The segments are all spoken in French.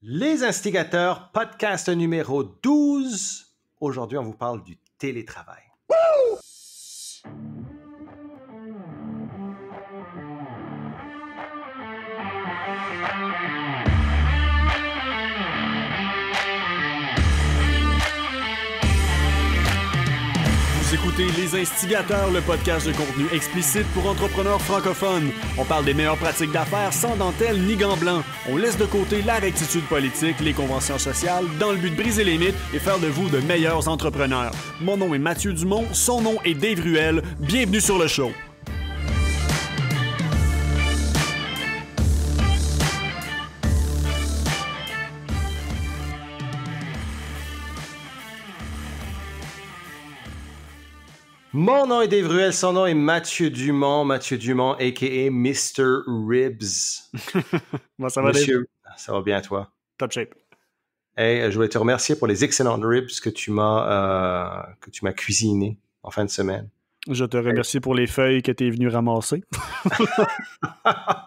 Les Instigateurs, podcast numéro 12. Aujourd'hui, on vous parle du télétravail. Woo! Vous écoutez Les Instigateurs, le podcast de contenu explicite pour entrepreneurs francophones. On parle des meilleures pratiques d'affaires sans dentelle ni gants blancs. On laisse de côté la rectitude politique, les conventions sociales, dans le but de briser les mythes et faire de vous de meilleurs entrepreneurs. Mon nom est Mathieu Dumont, son nom est Dave Ruel. Bienvenue sur le show. Mon nom est Dave Ruel, son nom est Mathieu Dumont, a.k.a. Mr. Ribs. Bon, ça va, Monsieur, ça va bien, toi? Top shape. Hey, je voulais te remercier pour les excellentes ribs que tu m'as cuisinées en fin de semaine. Je te remercie pour les feuilles que tu es venu ramasser.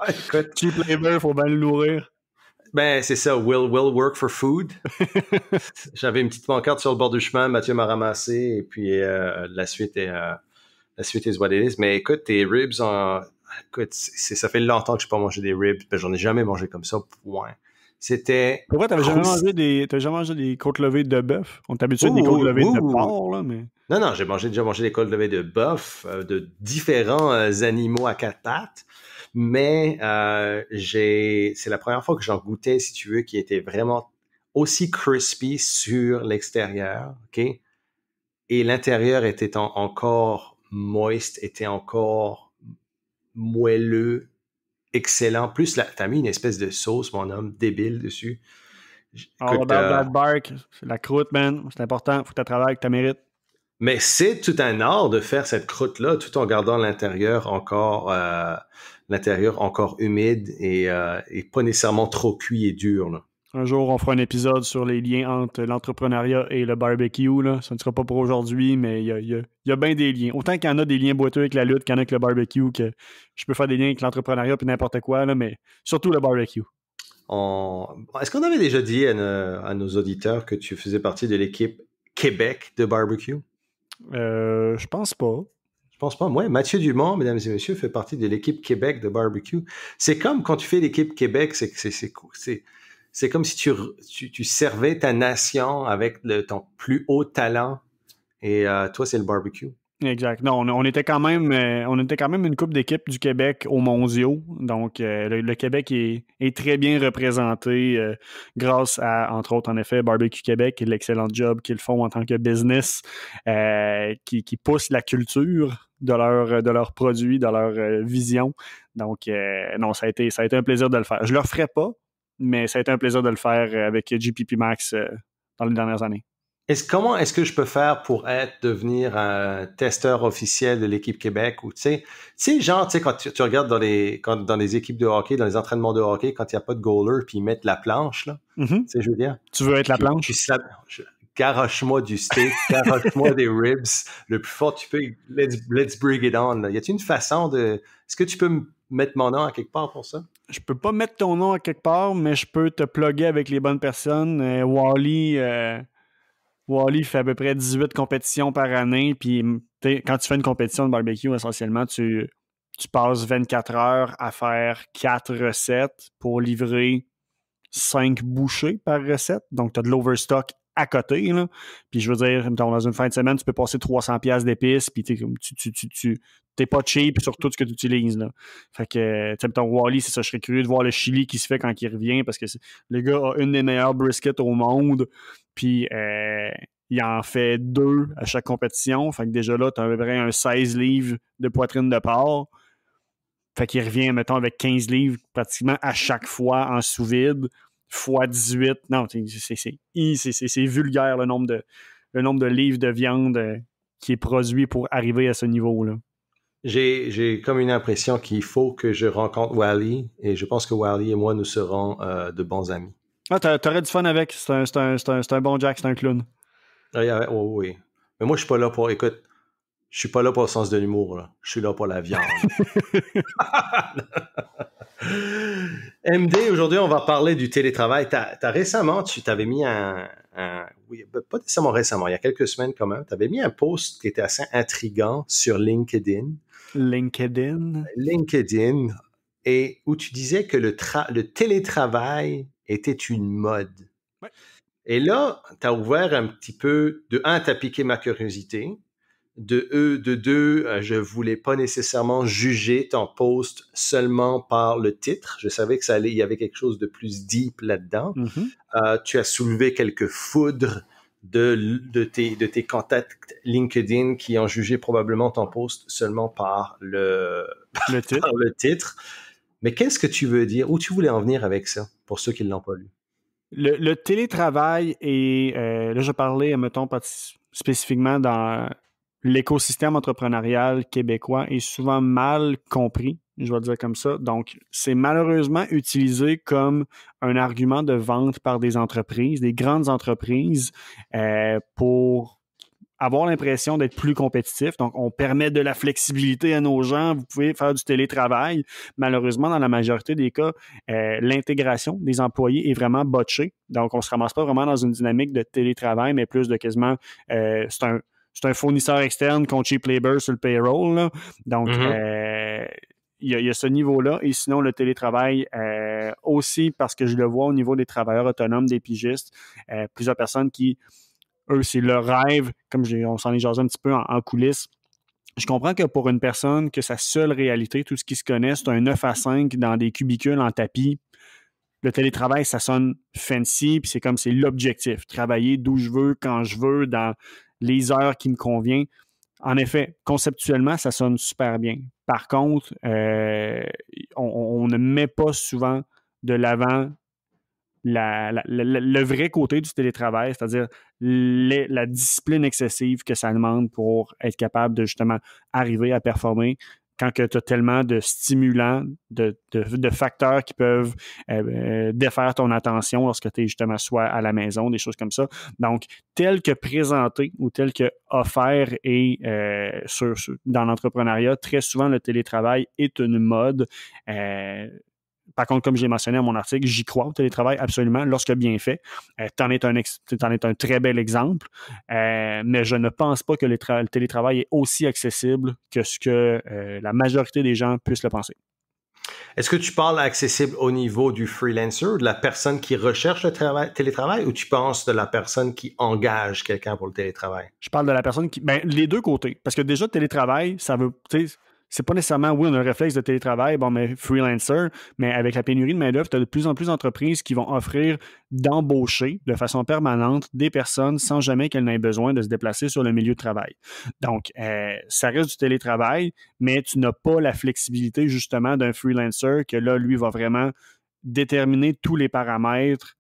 Écoute, Cheap labor, faut bien le nourrir. Ben, c'est ça, will work for food. J'avais une petite pancarte sur le bord du chemin, Mathieu m'a ramassé, et puis la suite est what it is. Mais écoute, tes ribs, écoute, ça fait longtemps que je n'ai pas mangé des ribs, ben, j'en ai jamais mangé comme ça, point. C'était... Pourquoi t'avais jamais mangé des côtes levées de bœuf? On t'habitue des côtes levées de porc, là, mais... Non, j'ai déjà mangé des côtes levées de bœuf, de différents animaux à quatre pattes. Mais c'est la première fois que j'en goûtais, si tu veux, qui était vraiment aussi crispy sur l'extérieur, ok? Et l'intérieur était encore moist, était encore moelleux, excellent. Plus, t'as mis une espèce de sauce, mon homme, débile dessus. All about that bark, c'est la croûte, man. C'est important, faut que tu travailles, que tu mérites. Mais c'est tout un art de faire cette croûte-là tout en gardant l'intérieur encore humide et pas nécessairement trop cuit et dur, là. Un jour, on fera un épisode sur les liens entre l'entrepreneuriat et le barbecue, là. Ça ne sera pas pour aujourd'hui, mais il y a bien des liens. Autant qu'il y en a des liens boiteux avec la lutte qu'il y en a avec le barbecue, que je peux faire des liens avec l'entrepreneuriat puis n'importe quoi, là, mais surtout le barbecue. Est-ce qu'on avait déjà dit à nos auditeurs que tu faisais partie de l'équipe Québec de barbecue? Je pense pas. Je pense pas. Moi, Mathieu Dumont, mesdames et messieurs, fait partie de l'équipe Québec de barbecue. C'est comme quand tu fais l'équipe Québec, c'est comme si tu servais ta nation avec ton plus haut talent et toi, c'est le barbecue. Exact. Non, on était quand même une couple d'équipes du Québec aux mondiaux. Donc, le Québec est très bien représenté grâce à, entre autres, en effet, Barbecue Québec et l'excellent job qu'ils font en tant que business qui pousse la culture de leurs produits, de leur vision. Donc, non, ça a été un plaisir de le faire. Je le referai pas, mais ça a été un plaisir de le faire avec JPP Max dans les dernières années. Comment est-ce que je peux faire pour devenir un testeur officiel de l'équipe Québec ou tu sais genre quand tu regardes dans les équipes de hockey, dans les entraînements de hockey, quand il n'y a pas de goaler puis ils mettent la planche là, tu sais je veux dire. Tu veux être la planche? Garoche-moi du steak, garoche-moi des ribs, le plus fort tu peux. Let's bring it on. Là. Y a-t-il une façon de... Est-ce que tu peux mettre mon nom à quelque part pour ça? Je peux pas mettre ton nom à quelque part, mais je peux te plugger avec les bonnes personnes. Wally fait à peu près 18 compétitions par année, puis quand tu fais une compétition de barbecue, essentiellement, tu passes 24 heures à faire 4 recettes pour livrer 5 bouchées par recette. Donc, tu as de l'overstock à côté, là. Puis je veux dire, dans une fin de semaine, tu peux passer 300$ d'épices, puis t'es pas cheap sur tout ce que tu utilises, là. Fait que, tu sais, mettons, Wally, c'est ça, je serais curieux de voir le chili qui se fait quand il revient, parce que le gars a une des meilleures briskets au monde, puis il en fait 2 à chaque compétition. Fait que déjà là, tu as à peu près un 16 livres de poitrine de porc. Fait qu'il revient, mettons, avec 15 livres pratiquement à chaque fois en sous-vide, fois 18. Non, c'est vulgaire le nombre de livres de viande qui est produit pour arriver à ce niveau-là. J'ai comme une impression qu'il faut que je rencontre Wally, et je pense que Wally et moi, nous serons de bons amis. Ah, t'aurais du fun avec. C'est un bon Jack, c'est un clown. Oui. Mais moi, je suis pas là pour... Écoute, je suis pas là pour le sens de l'humour, là. Je suis là pour la viande. MD, aujourd'hui, on va parler du télétravail. Récemment, tu t'avais mis oui, pas nécessairement récemment, il y a quelques semaines quand même, tu avais mis un post qui était assez intriguant sur LinkedIn. LinkedIn. LinkedIn, et où tu disais que le télétravail était une mode. Ouais. Et là, tu as ouvert un petit peu, de un, tu as piqué ma curiosité, de deux, je voulais pas nécessairement juger ton post seulement par le titre. Je savais que il y avait quelque chose de plus deep là-dedans. Mm-hmm. Tu as soulevé quelques foudres de tes contacts LinkedIn qui ont jugé probablement ton post seulement par titre. par le titre. Mais qu'est-ce que tu veux dire? Où tu voulais en venir avec ça, pour ceux qui ne l'ont pas lu? Le télétravail et là, je parlais, mettons, spécifiquement dans l'écosystème entrepreneurial québécois est souvent mal compris, je vais le dire comme ça. Donc, c'est malheureusement utilisé comme un argument de vente par des entreprises, des grandes entreprises, pour avoir l'impression d'être plus compétitif. Donc, on permet de la flexibilité à nos gens. Vous pouvez faire du télétravail. Malheureusement, dans la majorité des cas, l'intégration des employés est vraiment botchée. Donc, on ne se ramasse pas vraiment dans une dynamique de télétravail, mais plus de quasiment... c'est un fournisseur externe qu'on cheap labor sur le payroll. Là. Donc, il y a ce niveau-là. Et sinon, le télétravail, aussi parce que je le vois au niveau des travailleurs autonomes, des pigistes, plusieurs personnes qui... Eux, c'est leur rêve, comme on s'en est jasé un petit peu en coulisses. Je comprends que pour une personne, que sa seule réalité, tout ce qui se connaît, c'est un 9 à 5 dans des cubicules en tapis. Le télétravail, ça sonne fancy, puis c'est l'objectif. Travailler d'où je veux, quand je veux, dans les heures qui me conviennent. En effet, conceptuellement, ça sonne super bien. Par contre, on ne met pas souvent de l'avant le vrai côté du télétravail, c'est-à-dire la discipline excessive que ça demande pour être capable de justement arriver à performer quand tu as tellement de stimulants, de facteurs qui peuvent défaire ton attention lorsque tu es justement soit à la maison, des choses comme ça. Donc, tel que présenté ou tel que offert et dans l'entrepreneuriat, très souvent le télétravail est une mode. Par contre, comme j'ai mentionné dans mon article, j'y crois au télétravail absolument lorsque bien fait. T'en es un très bel exemple, mais je ne pense pas que le télétravail est aussi accessible que ce que la majorité des gens puissent le penser. Est-ce que tu parles accessible au niveau du freelancer, de la personne qui recherche le télétravail, ou tu penses de la personne qui engage quelqu'un pour le télétravail? Je parle de la personne qui... Ben, les deux côtés. Parce que déjà, le télétravail, ça veut... C'est pas nécessairement, oui, on a un réflexe de télétravail, bon, mais freelancer, mais avec la pénurie de main-d'œuvre, tu as de plus en plus d'entreprises qui vont offrir d'embaucher de façon permanente des personnes sans jamais qu'elles n'aient besoin de se déplacer sur le milieu de travail. Donc, ça reste du télétravail, mais tu n'as pas la flexibilité, justement, d'un freelancer que là, lui, va vraiment déterminer tous les paramètres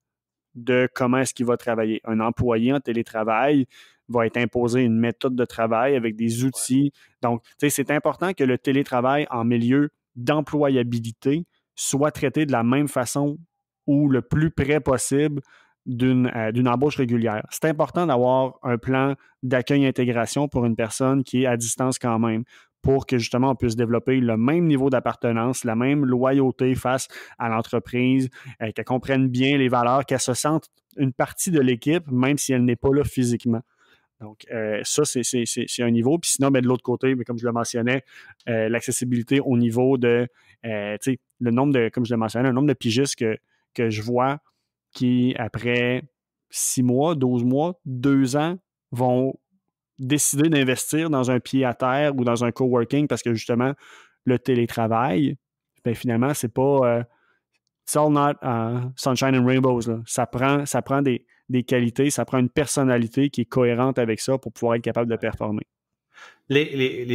de comment est-ce qu'il va travailler. Un employé en télétravail va être imposé une méthode de travail avec des outils. Donc, c'est important que le télétravail en milieu d'employabilité soit traité de la même façon ou le plus près possible d'une embauche régulière. C'est important d'avoir un plan d'accueil et intégration pour une personne qui est à distance quand même, pour que justement on puisse développer le même niveau d'appartenance, la même loyauté face à l'entreprise, qu'elle comprenne bien les valeurs, qu'elle se sente une partie de l'équipe, même si elle n'est pas là physiquement. Donc, ça, c'est un niveau. Puis sinon, ben, de l'autre côté, ben, comme je le mentionnais, l'accessibilité au niveau de, le nombre de, comme je le mentionnais, le nombre de pigistes que je vois qui, après 6 mois, 12 mois, 2 ans, vont décider d'investir dans un pied-à-terre ou dans un coworking parce que justement, le télétravail, ben, finalement, c'est pas... it's all not sunshine and rainbows. Là. Ça prend des qualités, ça prend une personnalité qui est cohérente avec ça pour pouvoir être capable de performer.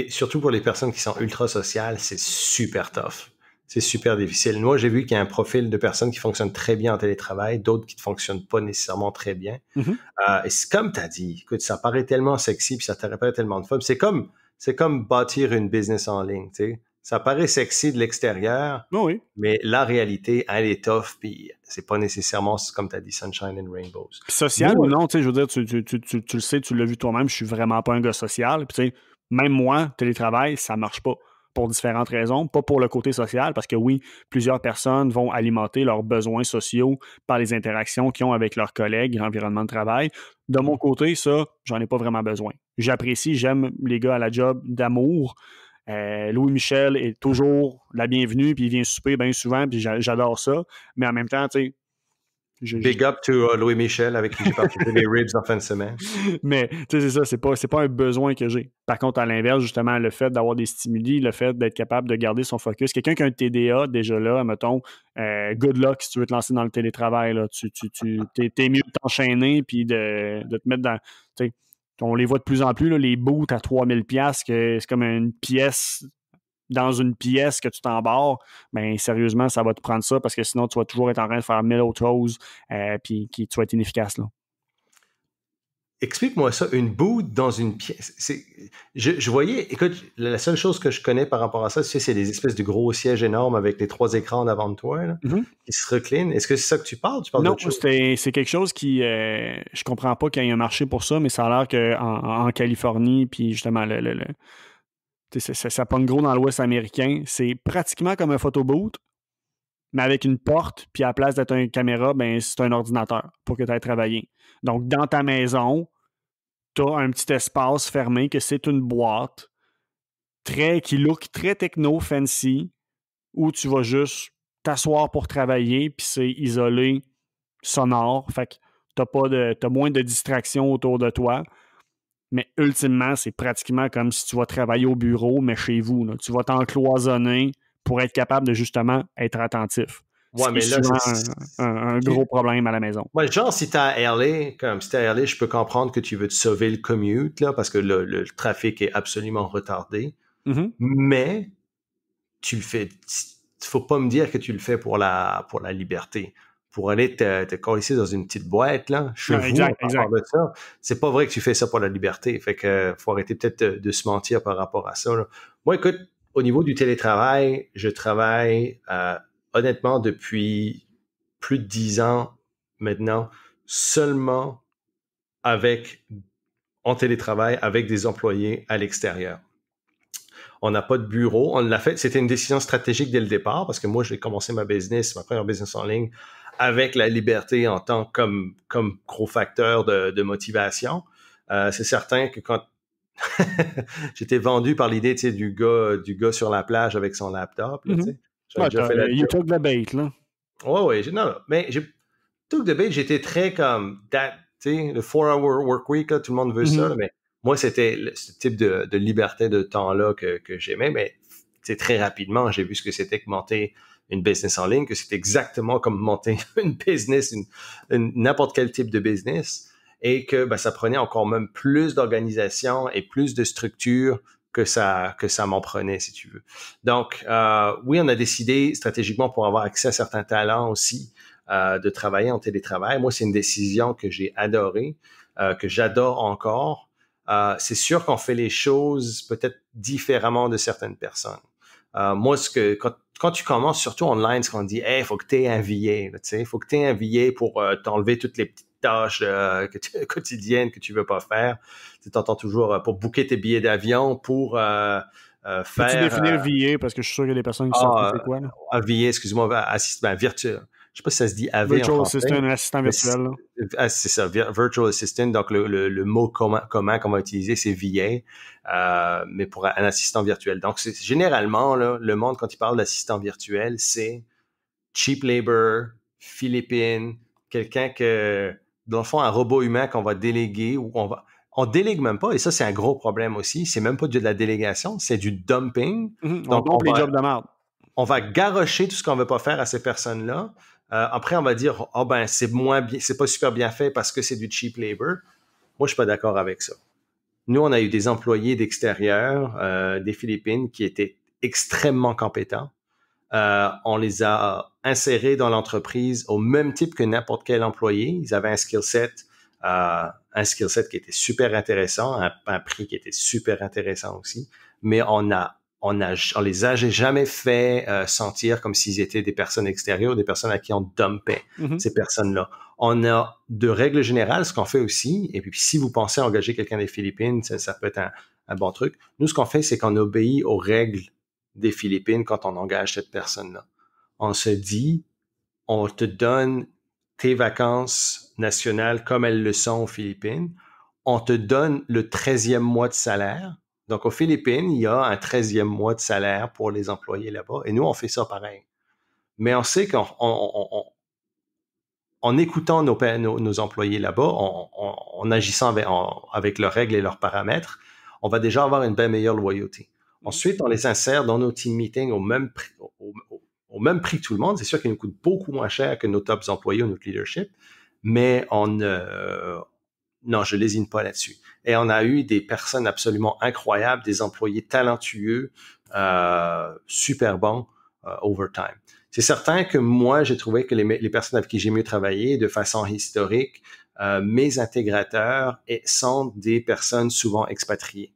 Surtout pour les personnes qui sont ultra sociales, c'est super tough. C'est super difficile. Moi, j'ai vu qu'il y a un profil de personnes qui fonctionnent très bien en télétravail, d'autres qui ne fonctionnent pas nécessairement très bien. Mm-hmm. Et c'est comme tu as dit, écoute, ça paraît tellement sexy puis ça paraît tellement de fun. C'est comme bâtir une business en ligne, tu sais. Ça paraît sexy de l'extérieur, oui. Mais la réalité, elle est tough, puis c'est pas nécessairement, comme tu as dit, sunshine and rainbows. Puis social ou non, tu sais, je veux dire, tu le sais, tu l'as vu toi-même, je suis vraiment pas un gars social. Puis tu sais, même moi, télétravail, ça marche pas. pour différentes raisons, pas pour le côté social, parce que oui, plusieurs personnes vont alimenter leurs besoins sociaux par les interactions qu'ils ont avec leurs collègues, l'environnement de travail. De mon côté, ça, j'en ai pas vraiment besoin. J'apprécie, j'aime les gars à la job d'amour. Louis Michel est toujours la bienvenue, puis il vient souper bien souvent, puis j'adore ça. Mais en même temps, tu sais, Big up to Louis Michel, avec qui j'ai partagé les ribs en fin de semaine. Mais tu sais, c'est ça, c'est pas un besoin que j'ai. Par contre, à l'inverse, justement, le fait d'avoir des stimuli, le fait d'être capable de garder son focus. Quelqu'un qui a un TDA, déjà là, mettons, good luck si tu veux te lancer dans le télétravail. Là. T'es mieux de t'enchaîner puis de te mettre dans. On les voit de plus en plus, là, les boots à 3000$, que c'est comme une pièce dans une pièce que tu t'embarres, ben sérieusement, ça va te prendre ça parce que sinon, tu vas toujours être en train de faire 1000 autres choses puis tu vas être inefficace. Là. Explique-moi ça, une boot dans une pièce. Je voyais, écoute, la seule chose que je connais par rapport à ça, c'est des espèces de gros sièges énormes avec les 3 écrans devant de toi là, qui se reclinent. Est-ce que c'est ça que tu parles? Tu parles non, d'autre chose? c'est quelque chose qui... je comprends pas qu'il y ait un marché pour ça, mais ça a l'air qu'en Californie, puis justement, ça pogne gros dans l'Ouest américain. C'est pratiquement comme un photobooth, mais avec une porte, puis à la place d'être une caméra, ben c'est un ordinateur pour que tu ailles travailler. Donc, dans ta maison, tu as un petit espace fermé que c'est une boîte qui look très techno, fancy, où tu vas juste t'asseoir pour travailler, puis c'est isolé, sonore. Fait que t'as moins de distractions autour de toi. Mais ultimement, c'est pratiquement comme si tu vas travailler au bureau, mais chez vous. Là. Tu vas t'encloisonner pour être capable de justement être attentif. Ouais, mais là, c'est un gros problème à la maison. Ouais, genre, si t'es à LA, je peux comprendre que tu veux te sauver le commute, là, parce que le trafic est absolument retardé. Mm-hmm. Mais, tu le fais, faut pas me dire que tu le fais pour la liberté. Pour aller te coller dans une petite boîte, là, chez vous, exact. de ça. C'est pas vrai que tu fais ça pour la liberté. Fait que, faut arrêter peut-être de se mentir par rapport à ça, là. Moi, écoute, au niveau du télétravail, je travaille, honnêtement, depuis plus de 10 ans maintenant, seulement en télétravail avec des employés à l'extérieur. On n'a pas de bureau. On l'a fait. C'était une décision stratégique dès le départ parce que moi, j'ai commencé ma première business en ligne avec la liberté en tant comme gros facteur de motivation. C'est certain que quand j'étais vendu par l'idée, tu sais, du gars sur la plage avec son laptop, là, tu sais. Ouais, déjà fait you took the bait, là. Ouais, non, mais took the bait, j'étais très comme tu sais, le 4-hour work week, là, tout le monde veut ça, là, mais moi, c'était ce type de liberté de temps-là que j'aimais, mais très rapidement, j'ai vu ce que c'était que monter une business en ligne, que c'était exactement comme monter une business, n'importe quel type de business, et que ben, ça prenait encore même plus d'organisation et plus de structure que ça m'en prenait, si tu veux. Donc, oui, on a décidé stratégiquement pour avoir accès à certains talents aussi, de travailler en télétravail. Moi, c'est une décision que j'ai adorée, que j'adore encore. C'est sûr qu'on fait les choses peut-être différemment de certaines personnes. Moi, quand tu commences, surtout online, ce qu'on dit, hey, faut que tu aies un VA, tu sais, faut que tu aies un VA pour t'enlever toutes les petites tâches quotidiennes que tu veux pas faire. Tu t'entends toujours pour booker tes billets d'avion, pour faire... Peux-tu définir VA, parce que je suis sûr qu'il y a des personnes qui savent c'est quoi, là? VA, excuse-moi, assistant virtuel. Je sais pas si ça se dit AV Virtual en français. Assistant, un assistant virtuel. C'est ça, Virtual Assistant. Donc, le mot commun qu'on va utiliser, c'est VA, mais pour un assistant virtuel. Donc, généralement, là, le monde, quand il parle d'assistant virtuel, c'est cheap labor, Philippines, quelqu'un dans le fond, un robot humain qu'on va déléguer ou on délègue même pas, et ça, c'est un gros problème aussi. C'est même pas de la délégation, c'est du dumping. Donc, on les jobs de merde. On va garrocher tout ce qu'on veut pas faire à ces personnes-là. Après, on va dire, ben, c'est moins bien, c'est pas super bien fait parce que c'est du cheap labor. Moi, je suis pas d'accord avec ça. Nous, on a eu des employés d'extérieur, des Philippines, qui étaient extrêmement compétents. On les a insérés dans l'entreprise au même type que n'importe quel employé. Ils avaient un skill set qui était super intéressant, un prix qui était super intéressant aussi. Mais on les a jamais fait sentir comme s'ils étaient des personnes extérieures, des personnes à qui on dumpait ces personnes-là. On a, de règle générale, ce qu'on fait aussi, et puis si vous pensez engager quelqu'un des Philippines, ça peut être un bon truc. Nous, ce qu'on fait, c'est qu'on obéit aux règles des Philippines quand on engage cette personne-là. On se dit, on te donne tes vacances nationales comme elles le sont aux Philippines. On te donne le 13e mois de salaire. Donc, aux Philippines, il y a un 13e mois de salaire pour les employés là-bas. Et nous, on fait ça pareil. Mais on sait qu'en écoutant nos employés là-bas, en agissant avec leurs règles et leurs paramètres, on va déjà avoir une bien meilleure loyauté. Ensuite, on les insère dans nos team meetings au même prix que tout le monde. C'est sûr qu'ils nous coûtent beaucoup moins cher que nos top employés ou notre leadership, mais non, je lésine pas là-dessus. Et on a eu des personnes absolument incroyables, des employés talentueux, super bons overtime. C'est certain que moi, j'ai trouvé que les personnes avec qui j'ai mieux travaillé de façon historique, mes intégrateurs sont des personnes souvent expatriées.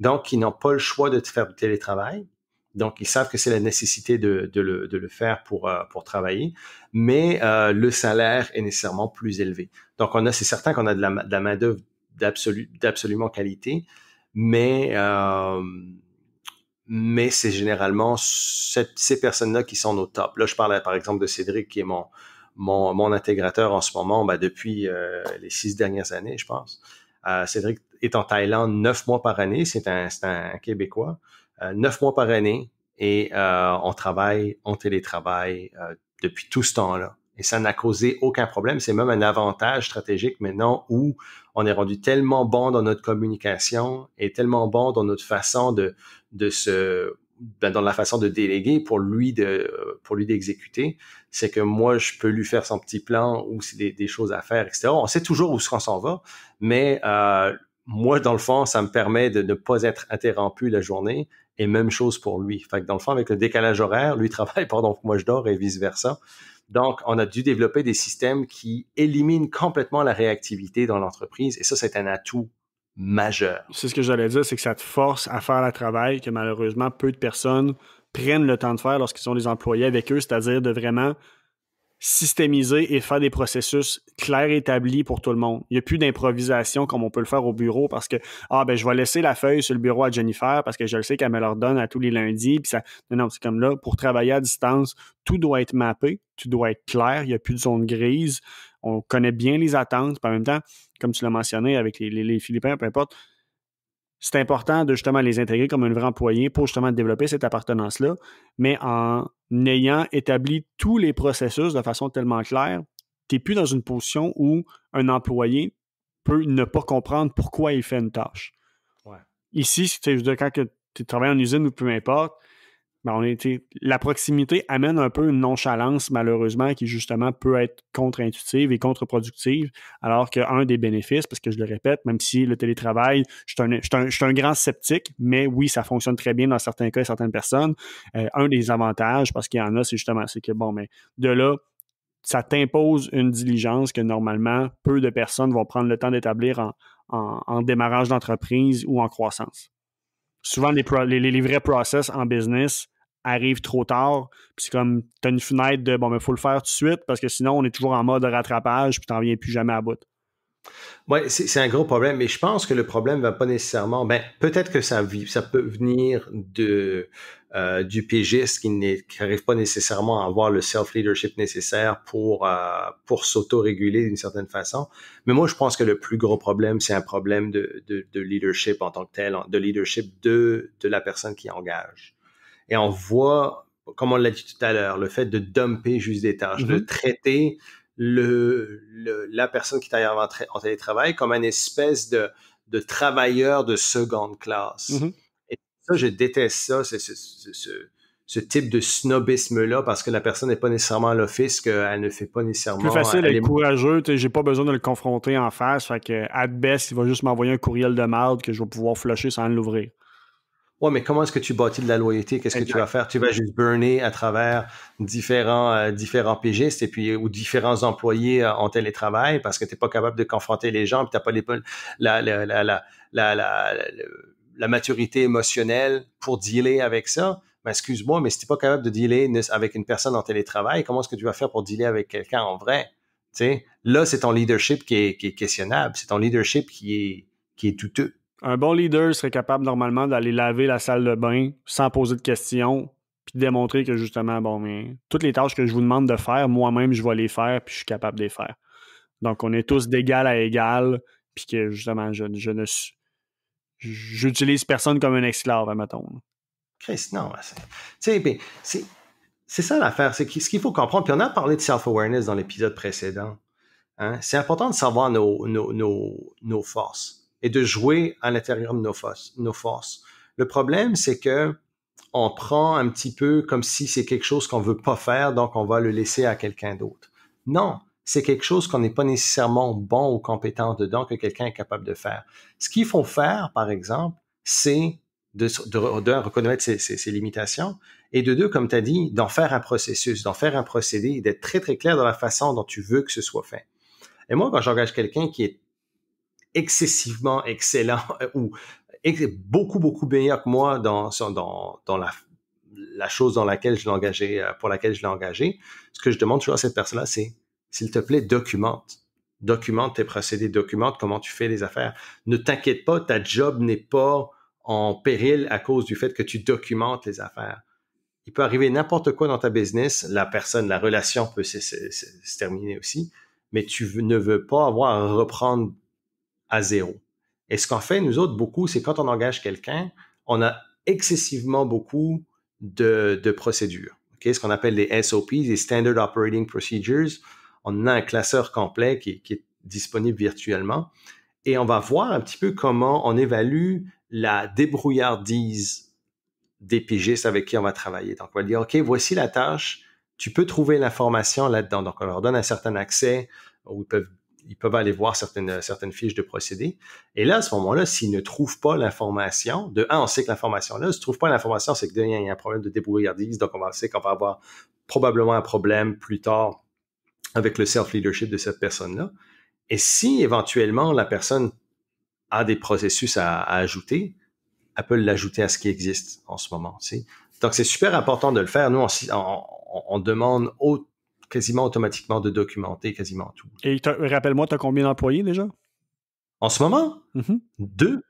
Donc, ils n'ont pas le choix de faire du télétravail. Donc, ils savent que c'est la nécessité de le faire pour travailler, mais le salaire est nécessairement plus élevé. Donc, c'est certain qu'on a de la main-d'œuvre d'absolument qualité, mais c'est généralement ces personnes-là qui sont nos top. Là, je parle par exemple de Cédric, qui est mon intégrateur en ce moment, depuis les 6 dernières années, je pense. Cédric est en Thaïlande 9 mois par année. C'est un Québécois. 9 mois par année et on travaille en télétravail depuis tout ce temps-là. Et ça n'a causé aucun problème. C'est même un avantage stratégique maintenant où on est rendu tellement bon dans notre communication et tellement bon dans notre façon dans la façon de déléguer pour lui d'exécuter. C'est que moi, je peux lui faire son petit plan ou c'est des choses à faire, etc. On sait toujours où on s'en va, mais moi, dans le fond, ça me permet de ne pas être interrompu la journée. Et même chose pour lui. Fait que dans le fond, avec le décalage horaire, lui travaille pendant que moi je dors et vice-versa. Donc, on a dû développer des systèmes qui éliminent complètement la réactivité dans l'entreprise. Et ça, c'est un atout majeur. C'est ce que j'allais dire, c'est que ça te force à faire le travail que malheureusement peu de personnes prennent le temps de faire lorsqu'ils sont des employés avec eux, c'est-à-dire de vraiment systémiser et faire des processus clairs et établis pour tout le monde. Il n'y a plus d'improvisation comme on peut le faire au bureau parce que je vais laisser la feuille sur le bureau à Jennifer parce que je le sais qu'elle me l'ordonne à tous les lundis. Puis ça, non, c'est comme là, pour travailler à distance, tout doit être mappé, tout doit être clair, il n'y a plus de zone grise. On connaît bien les attentes. Puis en même temps, comme tu l'as mentionné avec les Philippins, peu importe, c'est important de justement les intégrer comme un vrai employé pour justement développer cette appartenance-là, mais en ayant établi tous les processus de façon tellement claire, tu n'es plus dans une position où un employé peut ne pas comprendre pourquoi il fait une tâche. Ouais. Ici, je veux dire, quand tu travailles en usine ou peu importe, la proximité amène un peu une nonchalance, malheureusement, qui justement peut être contre-intuitive et contre-productive, alors qu'un des bénéfices, parce que je le répète, même si le télétravail, je suis un grand sceptique, mais oui, ça fonctionne très bien dans certains cas et certaines personnes. Un des avantages, parce qu'il y en a, c'est justement, c'est que mais de là, ça t'impose une diligence que normalement, peu de personnes vont prendre le temps d'établir en démarrage d'entreprise ou en croissance. Souvent, les vrais process en business arrivent trop tard, puis c'est comme, t'as une fenêtre de, faut le faire tout de suite, parce que sinon, on est toujours en mode rattrapage, puis t'en viens plus jamais à bout. Oui, c'est un gros problème, mais je pense que le problème va pas nécessairement, peut-être que ça peut venir du pigiste qui n'arrive pas nécessairement à avoir le self-leadership nécessaire pour s'auto-réguler d'une certaine façon. Mais moi, je pense que le plus gros problème, c'est un problème de leadership en tant que tel, de leadership de la personne qui engage. Et on voit, comme on l'a dit tout à l'heure, le fait de dumper juste des tâches, de traiter la personne qui travaille en télétravail comme une espèce de travailleur de seconde classe. Et ça, je déteste ça, ce type de snobisme-là, parce que la personne n'est pas nécessairement à l'office, qu'elle ne fait pas nécessairement... Plus facile d'être courageux, j'ai pas besoin de le confronter en face, fait que, at best, il va juste m'envoyer un courriel de merde que je vais pouvoir flusher sans l'ouvrir. Ouais, mais comment est-ce que tu bâtis de la loyauté? Qu'est-ce que tu vas faire? Tu vas juste burner à travers différents pigistes et puis ou différents employés en télétravail parce que tu n'es pas capable de confronter les gens, puis tu n'as pas la maturité émotionnelle pour dealer avec ça. Mais excuse-moi, mais si tu n'es pas capable de dealer avec une personne en télétravail, comment est-ce que tu vas faire pour dealer avec quelqu'un en vrai? Tu sais, là, c'est ton leadership qui est questionnable. C'est ton leadership qui est douteux. Un bon leader serait capable normalement d'aller laver la salle de bain sans poser de questions, puis démontrer que justement, bon, mais toutes les tâches que je vous demande de faire, moi-même, je vais les faire, puis je suis capable de les faire. Donc, on est tous d'égal à égal, puis que justement, j'utilise personne comme un esclave, admettons. Chris, non. C'est ça l'affaire. C'est ce qu'il faut comprendre. Puis on a parlé de self-awareness dans l'épisode précédent. Hein? C'est important de savoir nos forces et de jouer à l'intérieur de nos forces. Le problème, c'est que on prend un petit peu comme si c'est quelque chose qu'on veut pas faire, donc on va le laisser à quelqu'un d'autre. Non, c'est quelque chose qu'on n'est pas nécessairement bon ou compétent dedans que quelqu'un est capable de faire. Ce qu'il faut faire, par exemple, c'est de reconnaître ses limitations et de deux, comme tu as dit, d'en faire un processus, d'en faire un procédé et d'être très, très clair dans la façon dont tu veux que ce soit fait. Et moi, quand j'engage quelqu'un qui est excessivement excellent ou beaucoup, beaucoup meilleur que moi dans la chose dans laquelle je l'ai engagé, pour laquelle je l'ai engagé, ce que je demande toujours à cette personne-là, c'est, s'il te plaît, documente. Documente tes procédés, documente comment tu fais les affaires. Ne t'inquiète pas, ta job n'est pas en péril à cause du fait que tu documentes les affaires. Il peut arriver n'importe quoi dans ta business, la relation peut se terminer aussi, mais tu ne veux pas avoir à reprendre à zéro. Et ce qu'on fait, nous autres, beaucoup, c'est quand on engage quelqu'un, on a excessivement beaucoup de procédures. Okay? Ce qu'on appelle les SOP, les Standard Operating Procedures. On a un classeur complet qui est disponible virtuellement. Et on va voir un petit peu comment on évalue la débrouillardise des pigistes avec qui on va travailler. Donc, on va dire, OK, voici la tâche. Tu peux trouver l'information là-dedans. Donc, on leur donne un certain accès où ils peuvent aller voir certaines fiches de procédés. Et là, à ce moment-là, s'ils ne trouvent pas l'information, on sait que l'information là, s'ils ne trouvent pas l'information, c'est qu'il y a un problème de débrouillardise. Donc, on sait qu'on va avoir probablement un problème plus tard avec le self-leadership de cette personne-là. Et si éventuellement la personne a des processus à ajouter, elle peut l'ajouter à ce qui existe en ce moment. Tu sais. Donc, c'est super important de le faire. Nous, on demande quasiment automatiquement de documenter quasiment tout. Et rappelle-moi, tu as combien d'employés déjà? En ce moment, 2.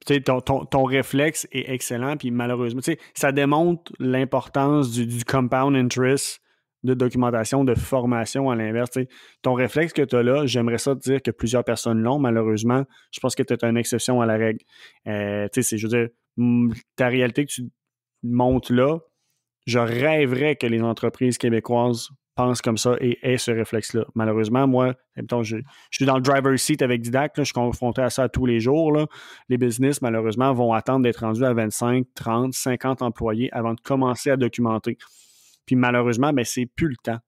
Tu sais, ton réflexe est excellent, puis malheureusement, tu sais, ça démontre l'importance du compound interest de documentation, de formation à l'inverse. Tu sais. Ton réflexe que tu as là, j'aimerais ça te dire que plusieurs personnes l'ont, malheureusement. Je pense que tu es une exception à la règle. Tu sais, je veux dire, ta réalité que tu montres là, je rêverais que les entreprises québécoises pensent comme ça et aient ce réflexe-là. Malheureusement, moi, je suis dans le driver's seat avec Didac, là, je suis confronté à ça tous les jours. Là. Les business, malheureusement, vont attendre d'être rendus à 25, 30, 50 employés avant de commencer à documenter. Puis malheureusement, ben, c'est plus le temps.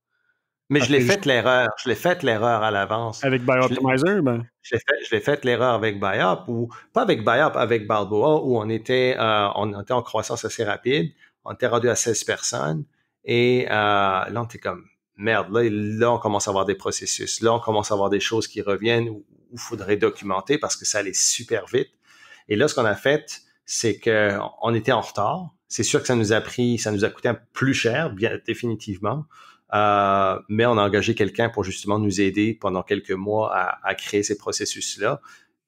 Mais je l'ai fait l'erreur. Je l'ai fait l'erreur à l'avance. Avec BiOptimizer, ben. Je l'ai fait l'erreur avec BiOp, ou pas avec BiOp, avec Balboa, où on était en croissance assez rapide. On était rendu à 16 personnes. Et là, on était comme, merde, là, on commence à avoir des processus. Là, on commence à avoir des choses qui reviennent où il faudrait documenter parce que ça allait super vite. Et là, ce qu'on a fait, c'est qu'on était en retard. C'est sûr que ça nous a coûté un peu plus cher, bien définitivement. Mais on a engagé quelqu'un pour justement nous aider pendant quelques mois à créer ces processus-là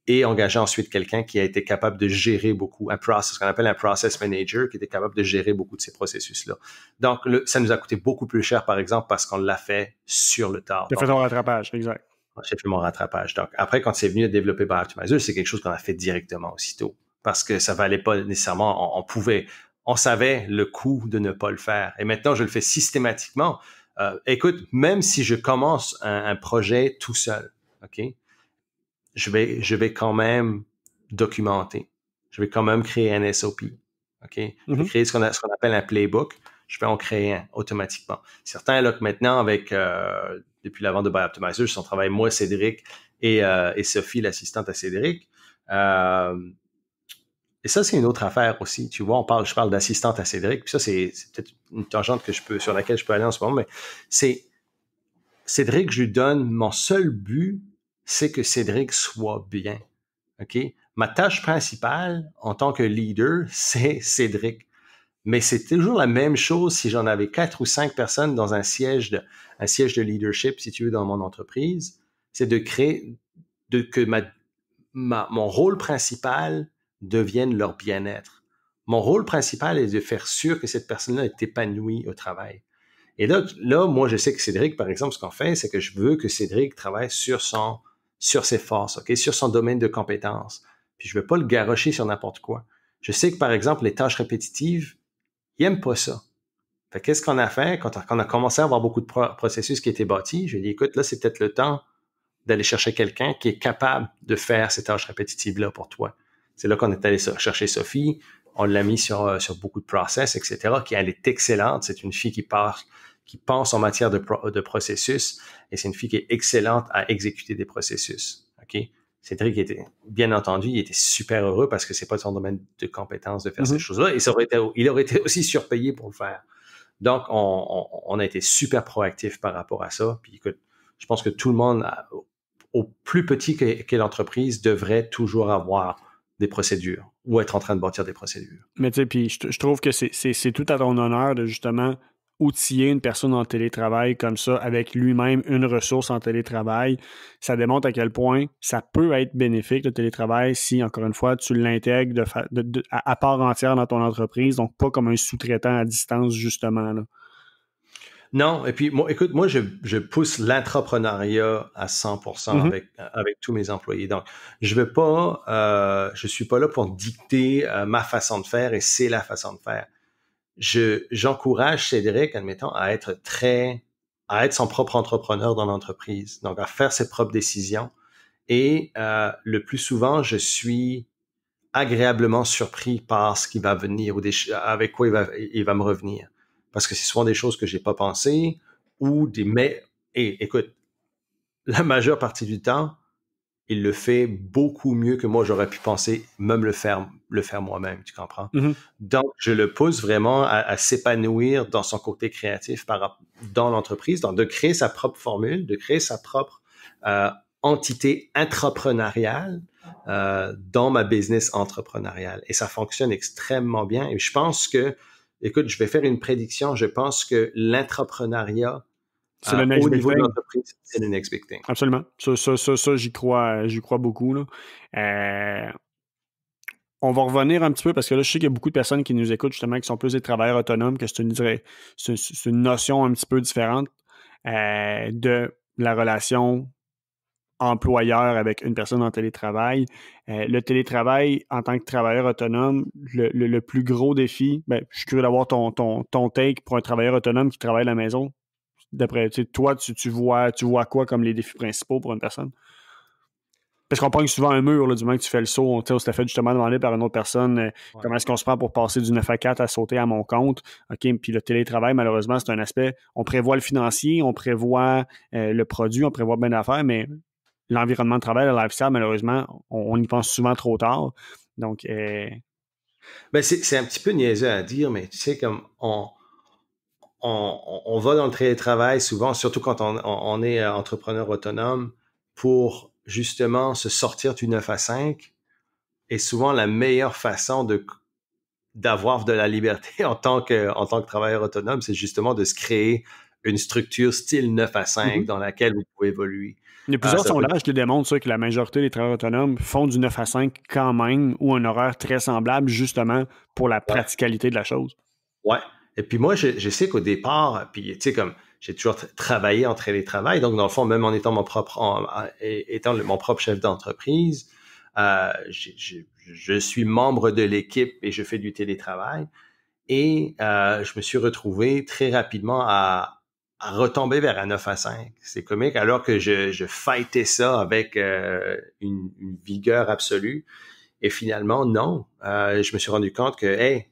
et engager ensuite quelqu'un qui a été capable de gérer beaucoup, ce qu'on appelle un process manager, qui était capable de gérer beaucoup de ces processus-là. Donc, ça nous a coûté beaucoup plus cher, par exemple, parce qu'on l'a fait sur le tard. Tu as fait ton rattrapage, exact. J'ai fait mon rattrapage. Donc, après, quand c'est venu à développer BiOptimizer, c'est quelque chose qu'on a fait directement aussitôt parce que ça valait pas nécessairement, on savait le coût de ne pas le faire. Et maintenant, je le fais systématiquement. Écoute, même si je commence un projet tout seul, OK, je vais quand même documenter. Je vais quand même créer un SOP, OK? Je vais créer ce qu'on appelle un playbook. Je vais en créer un automatiquement. Certains, là, que maintenant, depuis la vente de BiOptimizer, on travaille moi, Cédric et Sophie, l'assistante à Cédric. Et ça, c'est une autre affaire aussi. Tu vois, je parle d'assistante à Cédric, puis ça, c'est peut-être une tangente sur laquelle je peux aller en ce moment, mais c'est Cédric, je lui donne mon seul but, c'est que Cédric soit bien. OK? Ma tâche principale en tant que leader, c'est Cédric. Mais c'est toujours la même chose si j'en avais 4 ou 5 personnes dans un siège de leadership, si tu veux, dans mon entreprise, c'est de créer que mon rôle principal devienne leur bien-être. Mon rôle principal est de faire sûr que cette personne-là est épanouie au travail. Et là, moi, je sais que Cédric, par exemple, ce qu'on fait, c'est que je veux que Cédric travaille sur ses forces, ok, sur son domaine de compétences. Puis je veux pas le garrocher sur n'importe quoi. Je sais que, par exemple, les tâches répétitives, il aime pas ça. Fait qu'est-ce qu'on a fait quand on a commencé à avoir beaucoup de processus qui étaient bâtis? Je lui ai dit, écoute, là, c'est peut-être le temps d'aller chercher quelqu'un qui est capable de faire ces tâches répétitives-là pour toi. C'est là qu'on est allé chercher Sophie. On l'a mis sur beaucoup de process, etc., elle est excellente. C'est une fille qui pense en matière de processus, et c'est une fille qui est excellente à exécuter des processus. OK? Cédric était, bien entendu, il était super heureux parce que c'est pas son domaine de compétence de faire ces choses-là, et il aurait été aussi surpayé pour le faire. Donc, on a été super proactif par rapport à ça. Puis écoute, je pense que tout le monde, au plus petit qu'est l'entreprise, devrait toujours avoir des procédures ou être en train de bâtir des procédures. Mais tu sais, puis je trouve que c'est tout à ton honneur de justement outiller une personne en télétravail comme ça, avec lui-même une ressource en télétravail. Ça démontre à quel point ça peut être bénéfique, le télétravail, si, encore une fois, tu l'intègres à part entière dans ton entreprise, donc pas comme un sous-traitant à distance, justement, là. Non, et puis écoute, moi je pousse l'entrepreneuriat à 100% avec tous mes employés. Donc, je suis pas là pour dicter ma façon de faire, et c'est la façon de faire. J'encourage Cédric, admettons, à être son propre entrepreneur dans l'entreprise, donc à faire ses propres décisions. Et le plus souvent, je suis agréablement surpris par ce qui va venir ou avec quoi il va me revenir. Parce que c'est souvent des choses que j'ai pas pensé et écoute, la majeure partie du temps, il le fait beaucoup mieux que moi j'aurais pu penser, même le faire moi-même, tu comprends? Donc, je le pousse vraiment à s'épanouir dans son côté créatif dans l'entreprise, de créer sa propre formule, de créer sa propre entité intrapreneuriale dans ma business entrepreneuriale. Et ça fonctionne extrêmement bien. Et je pense que, écoute, je vais faire une prédiction, je pense que l'intrapreneuriat c'est le next au big niveau de thing. l'entreprise, c'est le next big thing. Absolument. Ça j'y crois beaucoup, là. On va revenir un petit peu parce que là, je sais qu'il y a beaucoup de personnes qui nous écoutent justement qui sont plus des travailleurs autonomes, que c'est une notion un petit peu différente de la relation employeur avec une personne en télétravail. Le télétravail, en tant que travailleur autonome, le plus gros défi, je suis curieux d'avoir ton take pour un travailleur autonome qui travaille à la maison. D'après toi, tu vois quoi comme les défis principaux pour une personne? Parce qu'on pogne souvent un mur, là, du moment que tu fais le saut. On s'était fait justement demander par une autre personne comment est-ce qu'on se prend pour passer du 9 à 4 à sauter à mon compte. OK, puis le télétravail, malheureusement, c'est un aspect. On prévoit le financier, on prévoit le produit, on prévoit bien d'affaires, mais l'environnement de travail, le lifestyle, malheureusement, on y pense souvent trop tard. Donc, c'est un petit peu niaiseux à dire, mais tu sais, comme on va dans le télétravail souvent, surtout quand on est entrepreneur autonome, pour justement se sortir du 9 à 5. Et souvent, la meilleure façon d'avoir de la liberté en tant que travailleur autonome, c'est justement de se créer une structure style 9 à 5 dans laquelle vous pouvez évoluer. Il y a plusieurs sondages qui démontrent ça, que la majorité des travailleurs autonomes font du 9 à 5 quand même, ou un horaire très semblable, justement pour la praticalité de la chose. Ouais. Et puis moi, je sais qu'au départ, puis tu sais, comme j'ai toujours travaillé en télétravail, donc dans le fond, même en étant mon propre chef d'entreprise, je suis membre de l'équipe et je fais du télétravail. Et je me suis retrouvé très rapidement à retomber vers un 9 à 5. C'est comique, alors que je fightais ça avec une vigueur absolue. Et finalement, non. Je me suis rendu compte que, hey,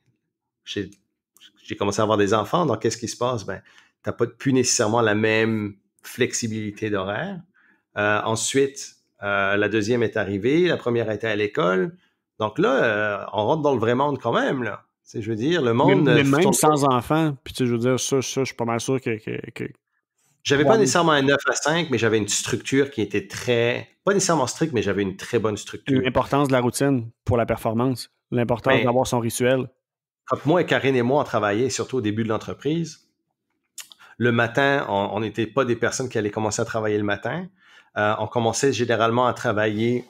j'ai commencé à avoir des enfants, donc qu'est-ce qui se passe? T'as pas plus nécessairement la même flexibilité d'horaire. Ensuite, la deuxième est arrivée, la première était à l'école. Donc là, on rentre dans le vrai monde quand même, là. Je veux dire, le monde... Mais même sans enfants, puis je veux dire, ça, je suis pas mal sûr que J'avais pas nécessairement un 9 à 5, mais j'avais une structure qui était pas nécessairement stricte, mais j'avais une très bonne structure. L'importance de la routine pour la performance, l'importance d'avoir son rituel. Quand moi, Karine et moi, on travaillait, surtout au début de l'entreprise, le matin, on n'était pas des personnes qui allaient commencer à travailler le matin. On commençait généralement à travailler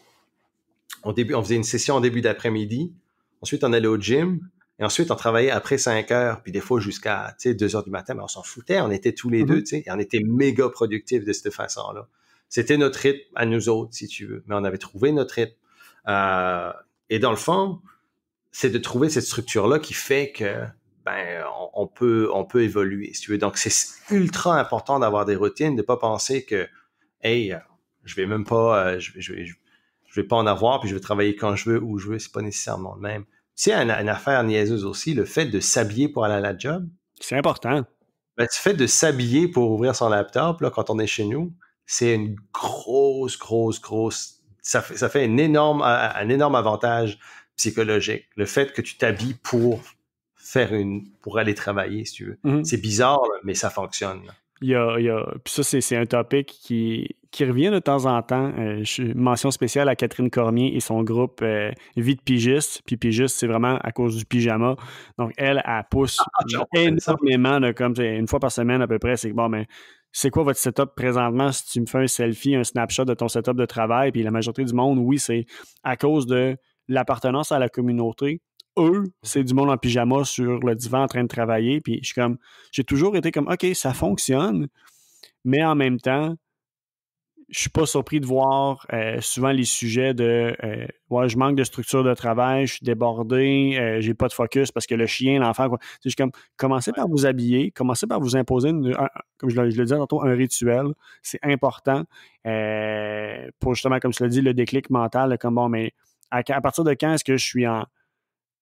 on faisait une session en début d'après-midi. Ensuite, on allait au gym. Et ensuite, on travaillait après 5 heures, puis des fois jusqu'à 2 heures du matin, mais on s'en foutait. On était tous les deux, et on était méga productifs de cette façon-là. C'était notre rythme à nous autres, si tu veux. Mais on avait trouvé notre rythme. Et dans le fond, c'est de trouver cette structure-là qui fait que on peut évoluer, si tu veux. Donc, c'est ultra important d'avoir des routines, de pas penser que, hey, je vais même pas, je vais pas en avoir, puis je vais travailler quand je veux, où je veux. C'est pas nécessairement le même. Tu sais, une affaire niaiseuse aussi, le fait de s'habiller pour aller à la job. C'est important. Le fait de s'habiller pour ouvrir son laptop, là, quand on est chez nous, c'est une grosse. Ça fait un énorme avantage psychologique. Le fait que tu t'habilles pour aller travailler, si tu veux. Mm-hmm. C'est bizarre, là, mais ça fonctionne. Là. Puis ça, c'est un topic qui revient de temps en temps. Mention spéciale à Catherine Cormier et son groupe Vie de pigiste. Puis pigiste, c'est vraiment à cause du pyjama. Donc, elle pousse énormément, comme une fois par semaine à peu près. C'est bon, mais c'est quoi votre setup présentement? Si tu me fais un selfie, un snapshot de ton setup de travail, puis la majorité du monde, oui, c'est à cause de l'appartenance à la communauté. Eux, c'est du monde en pyjama sur le divan en train de travailler. Puis j'ai toujours été comme, OK, ça fonctionne, mais en même temps, je suis pas surpris de voir souvent les sujets de ouais, je manque de structure de travail, je suis débordé, j'ai pas de focus parce que le chien, l'enfant, quoi. Je suis comme, commencez par vous habiller, commencez par vous imposer, comme je le disais tantôt, un rituel. C'est important pour justement, comme je l'ai dit, le déclic mental, comme bon, mais à partir de quand est-ce que je suis en.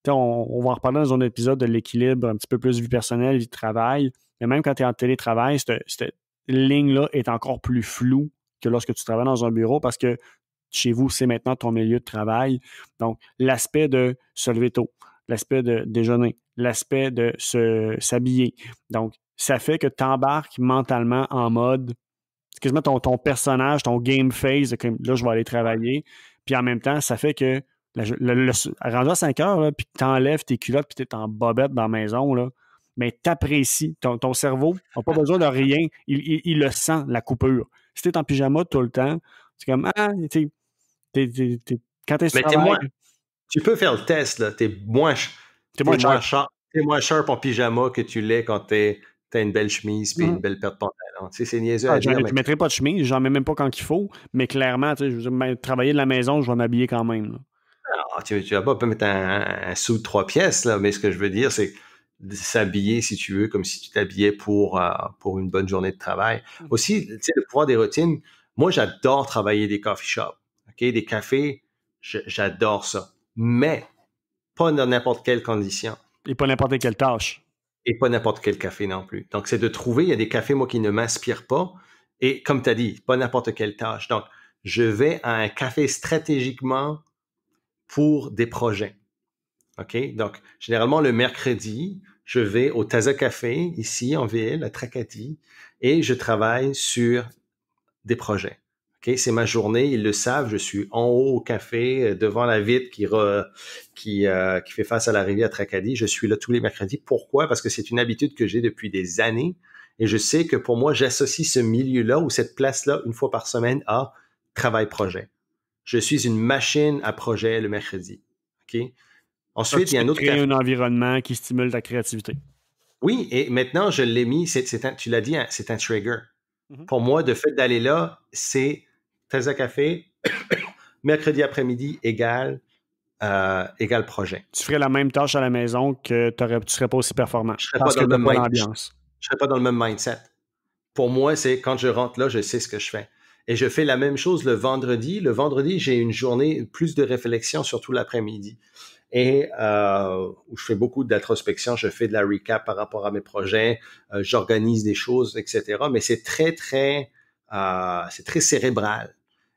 On va en reparler dans un épisode de l'équilibre, un petit peu plus vie personnelle, vie de travail. Mais même quand tu es en télétravail, cette ligne-là est encore plus floue que lorsque tu travailles dans un bureau parce que chez vous, c'est maintenant ton milieu de travail. Donc, l'aspect de se lever tôt, l'aspect de déjeuner, l'aspect de s'habiller. Donc, ça fait que tu embarques mentalement en mode, c'est quasiment ton personnage, ton game phase, comme là, je vais aller travailler. Puis en même temps, ça fait que rendu à 5 heures, là, puis t'enlèves tes culottes, puis t'es en bobette dans la maison, là, mais t'apprécies. Ton cerveau n'a pas besoin de rien. Il le sent, la coupure. Si t'es en pyjama tout le temps, c'est comme, quand t'es sur travail... Tu peux faire le test, là. T'es moins sharp en pyjama que tu l'es quand t'as une belle chemise puis une belle paire de pantalons. Tu sais, c'est niaiseux à dire. Je ne mettrai pas de chemise, j'en mets même pas quand il faut, mais clairement, je veux dire, travailler de la maison, je vais m'habiller quand même, là. Alors, tu vas pas mettre un sou de 3 pièces, là, mais ce que je veux dire, c'est s'habiller, si tu veux, comme si tu t'habillais pour une bonne journée de travail. Aussi, tu sais, le pouvoir des routines. Moi, j'adore travailler des coffee shops. OK? Des cafés, j'adore ça. Mais pas dans n'importe quelle condition. Et pas n'importe quelle tâche. Et pas n'importe quel café non plus. Donc, c'est de trouver, il y a des cafés, moi, qui ne m'inspirent pas. Et comme tu as dit, pas n'importe quelle tâche. Donc, je vais à un café stratégiquement pour des projets. OK? Donc, généralement, le mercredi, je vais au Taza Café, ici, en ville, à Tracadie, et je travaille sur des projets. OK? C'est ma journée, ils le savent, je suis en haut au café, devant la vitre qui fait face à la rivière Tracadie. Je suis là tous les mercredis. Pourquoi? Parce que c'est une habitude que j'ai depuis des années, et je sais que pour moi, j'associe ce milieu-là ou cette place-là, une fois par semaine, à travail-projet. Je suis une machine à projet le mercredi. OK? Ensuite, il y a un autre créer un environnement qui stimule ta créativité. Oui, et maintenant, je l'ai mis, tu l'as dit, c'est un trigger. Mm-hmm. Pour moi, de fait d'aller là, c'est Taza Café, mercredi après-midi égale projet. Tu ferais la même tâche à la maison que tu serais pas aussi performant. Je serais pas dans le même mindset. Pour moi, c'est quand je rentre là, je sais ce que je fais. Et je fais la même chose le vendredi. Le vendredi, j'ai une journée plus de réflexion, surtout l'après-midi. Et où je fais beaucoup d'introspection, je fais de la recap par rapport à mes projets, j'organise des choses, etc. Mais c'est très cérébral.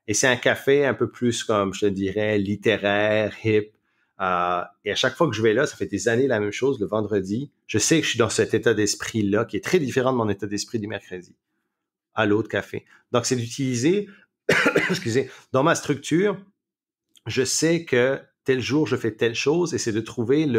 Et c'est un café un peu plus, comme je te dirais, littéraire, hip. Et à chaque fois que je vais là, ça fait des années la même chose, le vendredi. Je sais que je suis dans cet état d'esprit-là, qui est très différent de mon état d'esprit du mercredi, à l'autre café. Donc, c'est d'utiliser, dans ma structure, je sais que tel jour, je fais telle chose, et c'est de trouver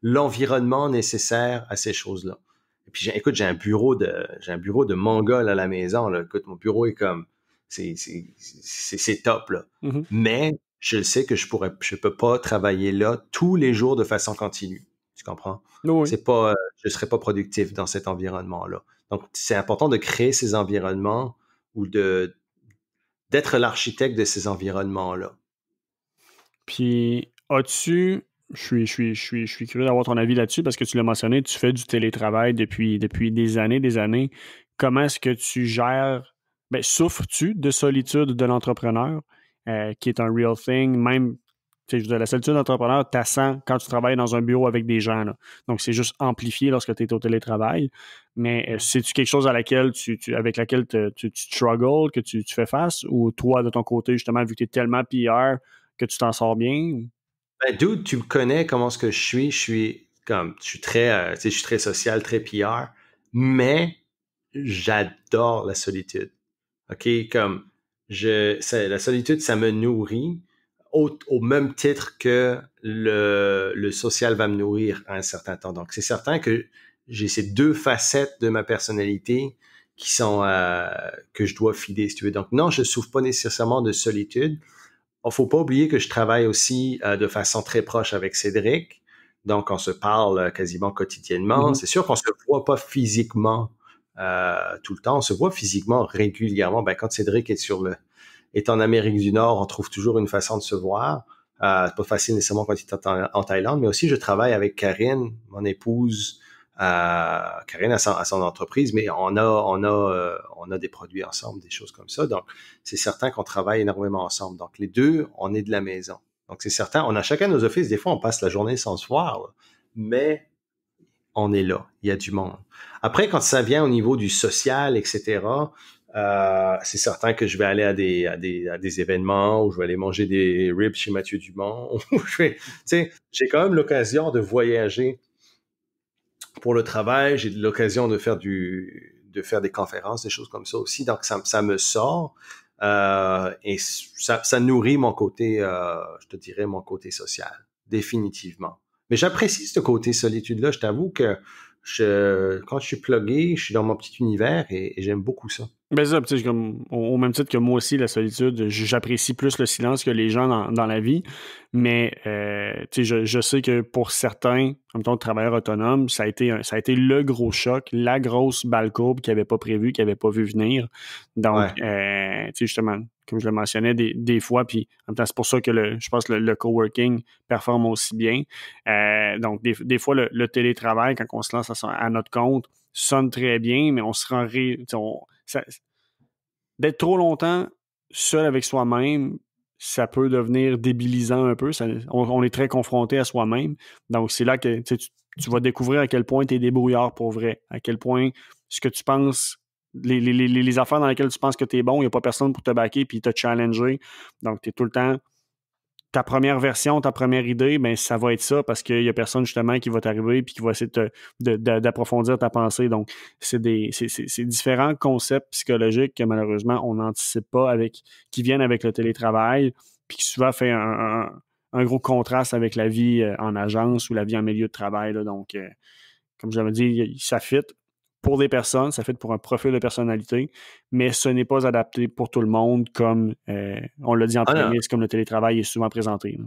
l'environnement nécessaire à ces choses-là. Et puis, écoute, j'ai un bureau de mongol à la maison, là. Écoute, mon bureau est comme, c'est top, là. Mm-hmm. Mais je le sais que je peux pas travailler là tous les jours de façon continue. Tu comprends? Oui. C'est pas, je serais pas productif dans cet environnement-là. Donc, c'est important de créer ces environnements ou d'être l'architecte de ces environnements-là. Puis, je suis curieux d'avoir ton avis là-dessus parce que tu l'as mentionné, tu fais du télétravail depuis des années, des années. Comment est-ce que tu gères, souffres-tu de solitude de l'entrepreneur, qui est un real thing, même, tu sais, je veux dire, la solitude d'entrepreneur, tu sens quand tu travailles dans un bureau avec des gens, là. Donc, c'est juste amplifié lorsque tu es au télétravail. Mais c'est-tu quelque chose avec laquelle tu struggles, que tu fais face, ou toi, de ton côté, justement, vu que tu es tellement PR, que tu t'en sors bien? Ben, dude, tu me connais comment ce que je suis très, tu sais, je suis très social, très PR, mais j'adore la solitude. OK? La solitude, ça me nourrit au même titre que le social va me nourrir à un certain temps. Donc, c'est certain que j'ai ces deux facettes de ma personnalité que je dois filer, si tu veux. Donc, non, je souffre pas nécessairement de solitude. Il faut pas oublier que je travaille aussi de façon très proche avec Cédric. Donc, on se parle quasiment quotidiennement. Mhm. C'est sûr qu'on se voit pas physiquement tout le temps. On se voit physiquement régulièrement. Ben, quand Cédric est en Amérique du Nord, on trouve toujours une façon de se voir. C'est pas facile nécessairement quand il est en Thaïlande, mais aussi je travaille avec Karine, mon épouse. Karine a son entreprise, mais on a des produits ensemble, des choses comme ça. Donc, c'est certain qu'on travaille énormément ensemble. Donc, les deux, on est de la maison. Donc, c'est certain, on a chacun nos offices. Des fois, on passe la journée sans se voir, là. Mais on est là. Il y a du monde. Après, quand ça vient au niveau du social, etc., c'est certain que je vais aller à des événements où je vais aller manger des ribs chez Mathieu Dumont. Tu sais, j'ai quand même l'occasion de voyager pour le travail. J'ai l'occasion de faire des conférences, des choses comme ça aussi. Donc, ça me sort. Et ça nourrit mon côté, je te dirais, mon côté social, définitivement. Mais j'apprécie ce côté solitude-là. Je t'avoue que quand je suis plugué, je suis dans mon petit univers et j'aime beaucoup ça. Ben ça, tu sais, comme, au même titre que moi aussi, la solitude, j'apprécie plus le silence que les gens dans la vie. Mais tu sais, je sais que pour certains, en même temps, travailleurs autonomes, ça a été le gros choc, la grosse balle courbe qu'ils n'avaient pas prévu, qu'ils n'avaient pas vu venir. Donc, Ouais. tu sais, justement, comme je le mentionnais, des fois, puis en même temps, c'est pour ça que je pense que le coworking performe aussi bien. Donc, des fois, le télétravail, quand on se lance à notre compte, sonne très bien, mais on se rend d'être trop longtemps seul avec soi-même, ça peut devenir débilisant un peu. On est très confronté à soi-même. Donc, c'est là que tu vas découvrir à quel point tu es débrouillard pour vrai, à quel point ce que tu penses, les affaires dans lesquelles tu penses que tu es bon, il n'y a pas personne pour te backer puis te challenger. Donc, tu es tout le temps ta première version, ta première idée, ben ça va être ça parce qu'il y a personne justement qui va t'arriver puis qui va essayer d'approfondir ta pensée. Donc, c'est différents concepts psychologiques que malheureusement on n'anticipe pas qui viennent avec le télétravail, puis qui souvent fait un gros contraste avec la vie en agence ou la vie en milieu de travail, là. Donc, comme j'avais dit, ça fit pour des personnes, ça fit pour un profil de personnalité, mais ce n'est pas adapté pour tout le monde comme, on l'a dit en Ah non. prémisse, comme le télétravail est souvent présenté, là.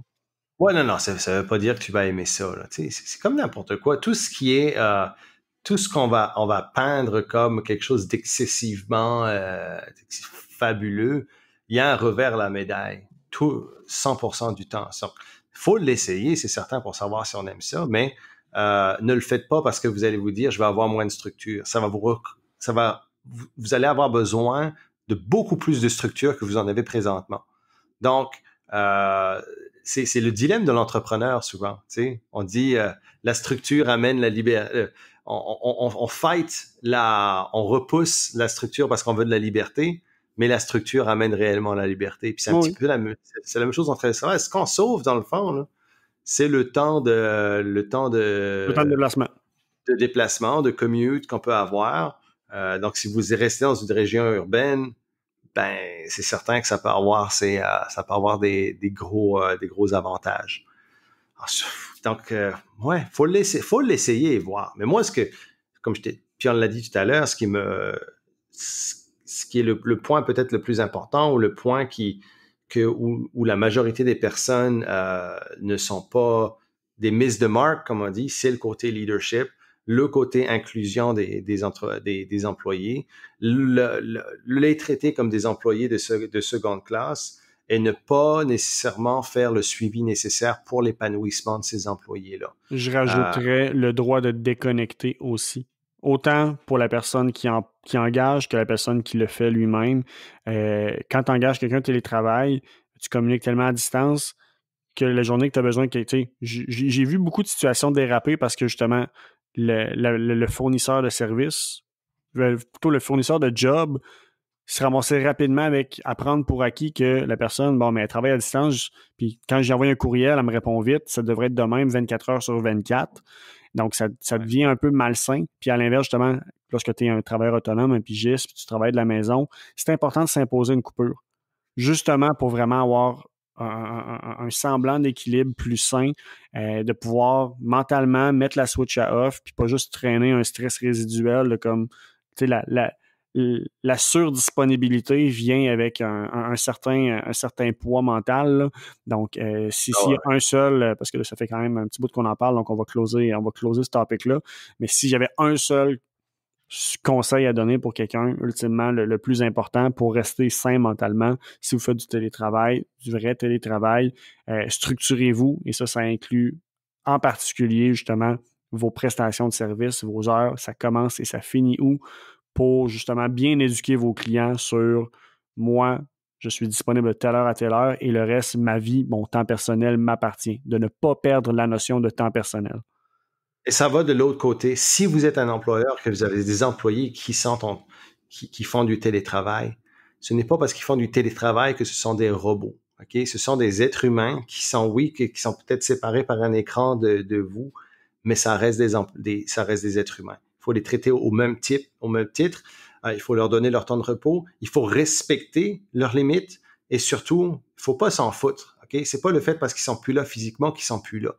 Ouais, non, non, ça veut pas dire que tu vas aimer ça, là. Tu sais, c'est comme n'importe quoi. Tout ce on va peindre comme quelque chose fabuleux, il y a un revers à la médaille. Tout, 100% du temps. Donc, faut l'essayer, c'est certain, pour savoir si on aime ça, mais ne le faites pas parce que vous allez vous dire, je vais avoir moins de structure. Vous allez avoir besoin de beaucoup plus de structure que vous en avez présentement. Donc, c'est le dilemme de l'entrepreneur souvent. Tu sais, on dit la structure amène la liberté. On fight on repousse la structure parce qu'on veut de la liberté, mais la structure amène réellement la liberté. Puis c'est un petit Oui, peu c'est la même chose entre les travail. Ce qu'on sauve dans le fond, là, c'est le temps le temps de déplacement. de déplacement, de commute qu'on peut avoir. Donc, si vous restez dans une région urbaine, ben c'est certain que ça peut avoir des gros avantages. Donc ouais, faut l'essayer et voir. Mais moi puis on l'a dit tout à l'heure, ce qui est le point peut-être le plus important ou le point où la majorité des personnes ne sont pas des miss de marque, comme on dit, c'est le côté leadership, le côté inclusion des employés, les traiter comme des employés de seconde classe et ne pas nécessairement faire le suivi nécessaire pour l'épanouissement de ces employés-là. Je rajouterais le droit de déconnecter aussi. Autant pour la personne qui engage que la personne qui le fait lui-même. Quand tu engages quelqu'un de télétravail, tu communiques tellement à distance que la journée que tu as besoin de quelqu'un... J'ai vu beaucoup de situations déraper parce que justement, le fournisseur de services, plutôt le fournisseur de job, se ramassait rapidement avec apprendre pour acquis que la personne, bon, mais elle travaille à distance, puis quand j'envoie un courriel, elle me répond vite, ça devrait être de même 24 heures sur 24. Donc, ça devient un peu malsain. Puis à l'inverse, justement, lorsque tu es un travailleur autonome, un pigiste, puis tu travailles de la maison, c'est important de s'imposer une coupure. Justement pour vraiment avoir un semblant d'équilibre plus sain, de pouvoir mentalement mettre la switch à off, puis pas juste traîner un stress résiduel de comme, tu sais, la surdisponibilité vient avec un certain poids mental, là. Donc, s'il y a un seul, parce que là, ça fait quand même un petit bout qu'on en parle, donc on va closer ce topic-là, mais si j'avais un seul conseil à donner pour quelqu'un, ultimement, le plus important pour rester sain mentalement, si vous faites du télétravail, du vrai télétravail, structurez-vous, et ça inclut en particulier, justement, vos prestations de service, vos heures, ça commence et ça finit où, pour justement bien éduquer vos clients sur moi, je suis disponible de telle heure à telle heure et le reste, ma vie, mon temps personnel m'appartient. De ne pas perdre la notion de temps personnel. Et ça va de l'autre côté. Si vous êtes un employeur, que vous avez des employés qui font du télétravail, ce n'est pas parce qu'ils font du télétravail que ce sont des robots. Okay? Ce sont des êtres humains qui sont peut-être séparés par un écran de vous, mais ça reste des êtres humains. Il faut les traiter au même titre. Il faut leur donner leur temps de repos. Il faut respecter leurs limites. Et surtout, il faut pas s'en foutre. Okay? C'est pas le fait parce qu'ils sont plus là physiquement qu'ils sont plus là.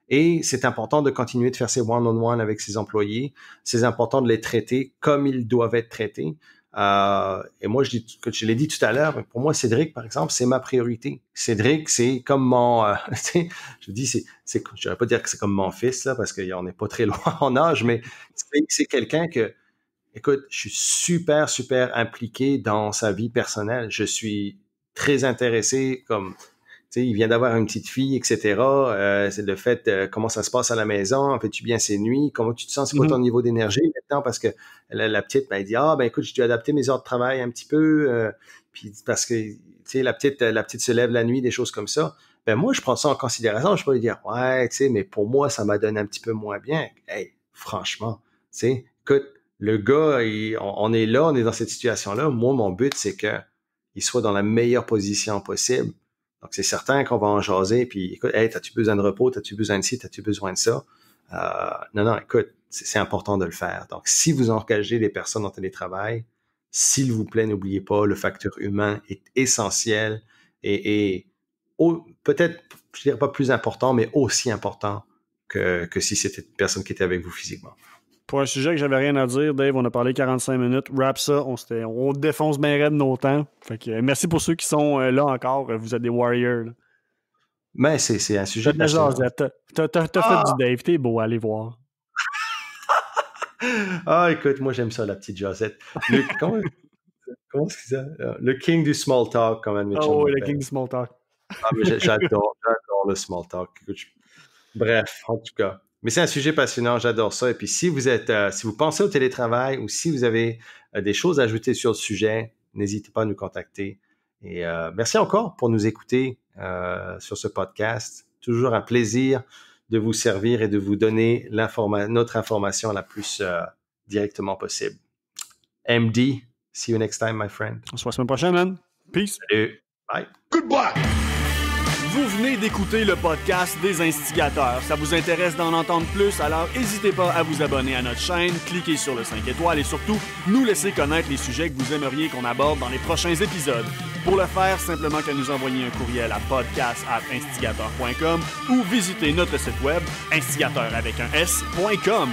Et c'est important de continuer de faire ces one-on-one avec ses employés. C'est important de les traiter comme ils doivent être traités. Et moi, je l'ai dit tout à l'heure, pour moi, Cédric, par exemple, c'est ma priorité. Cédric, c'est comme mon... je vais pas dire que c'est comme mon fils, là, parce qu'on n'est pas très loin en âge, mais c'est quelqu'un que, écoute, je suis super, super impliqué dans sa vie personnelle. Je suis très intéressé, comme... Tu sais, il vient d'avoir une petite fille, etc. C'est le fait comment ça se passe à la maison, fais-tu bien ses nuits, comment tu te sens, c'est quoi ton niveau d'énergie maintenant, parce que la petite, elle dit écoute, j'ai dû adapter mes heures de travail un petit peu, puis parce que tu sais la petite se lève la nuit, des choses comme ça. Ben moi, je prends ça en considération, je peux lui dire ouais, tu sais, mais pour moi, ça m'a donné un petit peu moins bien. Hey, franchement, tu sais, écoute, le gars, on est là, on est dans cette situation-là. Moi, mon but, c'est que il soit dans la meilleure position possible. Donc, c'est certain qu'on va en jaser, puis écoute, hey, t'as-tu besoin de repos, t'as-tu besoin de ci, t'as-tu besoin de ça? Non, écoute, c'est important de le faire. Donc, si vous engagez des personnes en télétravail, s'il vous plaît, n'oubliez pas, le facteur humain est essentiel et peut-être, je dirais pas plus important, mais aussi important que si c'était une personne qui était avec vous physiquement. Pour un sujet que j'avais rien à dire, Dave, on a parlé 45 minutes. Wrap ça, on défonce bien raide nos temps. Fait que merci pour ceux qui sont là encore. Vous êtes des warriors. Là. Mais c'est un sujet passionnant. T'as fait du Dave, t'es beau, allez voir. Écoute, moi j'aime ça, la petite Josette. Comment c'est ça? Le king du small talk, comme Mitchell. Oh oui, le king du small talk. Mais j'adore le small talk. Bref, en tout cas. Mais c'est un sujet passionnant, j'adore ça. Et puis si vous pensez au télétravail ou si vous avez des choses à ajouter sur le sujet, n'hésitez pas à nous contacter. Et merci encore pour nous écouter sur ce podcast. Toujours un plaisir de vous servir et de vous donner notre information la plus directement possible. MD, see you next time, my friend. On se voit la semaine prochaine, man. Peace. Salut. Bye. Goodbye. Vous venez d'écouter le podcast des Instigateurs. Ça vous intéresse d'en entendre plus? Alors n'hésitez pas à vous abonner à notre chaîne, cliquez sur le 5 étoiles et surtout, nous laisser connaître les sujets que vous aimeriez qu'on aborde dans les prochains épisodes. Pour le faire, simplement qu'à nous envoyer un courriel à podcast@instigateur.com ou visiter notre site web instigateur avec un s.com.